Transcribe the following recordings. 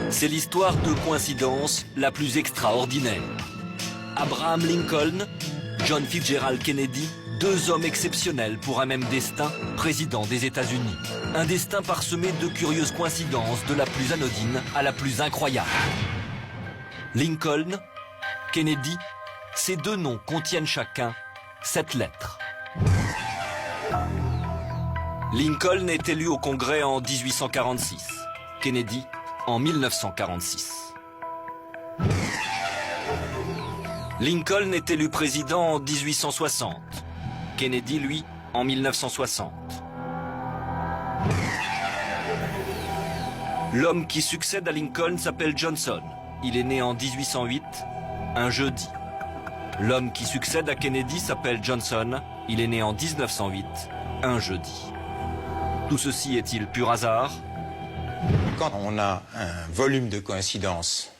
C'est l'histoire de coïncidence la plus extraordinaire. Abraham Lincoln, John Fitzgerald Kennedy, deux hommes exceptionnels pour un même destin, président des États-Unis. Un destin parsemé de curieuses coïncidences, de la plus anodine à la plus incroyable. Lincoln, Kennedy, ces deux noms contiennent chacun 7 lettres. Lincoln est élu au Congrès en 1846, Kennedy en 1946. Lincoln est élu président en 1860, Kennedy, lui, en 1960. L'homme qui succède à Lincoln s'appelle Johnson. Il est né en 1808, un jeudi. L'homme qui succède à Kennedy s'appelle Johnson. Il est né en 1908, un jeudi. Tout ceci est-il pur hasard? Quand on a un volume de coïncidences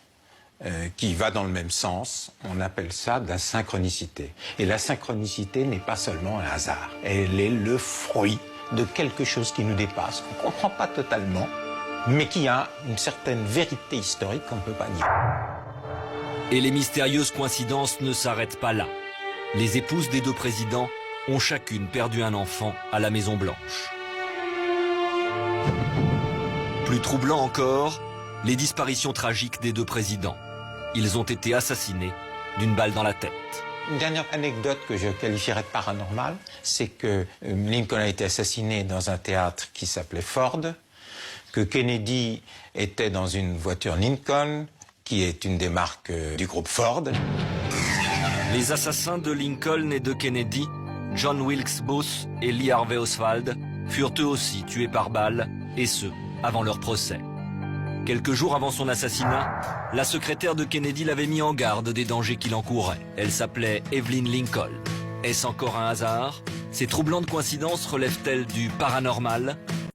qui va dans le même sens, on appelle ça de la synchronicité. Et la synchronicité n'est pas seulement un hasard. Elle est le fruit de quelque chose qui nous dépasse, qu'on ne comprend pas totalement, mais qui a une certaine vérité historique qu'on ne peut pas nier. Et les mystérieuses coïncidences ne s'arrêtent pas là. Les épouses des deux présidents ont chacune perdu un enfant à la Maison-Blanche. Plus troublant encore, les disparitions tragiques des deux présidents. Ils ont été assassinés d'une balle dans la tête. Une dernière anecdote que je qualifierais de paranormale, c'est que Lincoln a été assassiné dans un théâtre qui s'appelait Ford, que Kennedy était dans une voiture Lincoln, qui est une des marques du groupe Ford. Les assassins de Lincoln et de Kennedy, John Wilkes Booth et Lee Harvey Oswald, furent eux aussi tués par balle, et ce, avant leur procès. Quelques jours avant son assassinat, la secrétaire de Kennedy l'avait mis en garde des dangers qu'il encourait. Elle s'appelait Evelyn Lincoln. Est-ce encore un hasard? Ces troublantes coïncidences relèvent-elles du paranormal?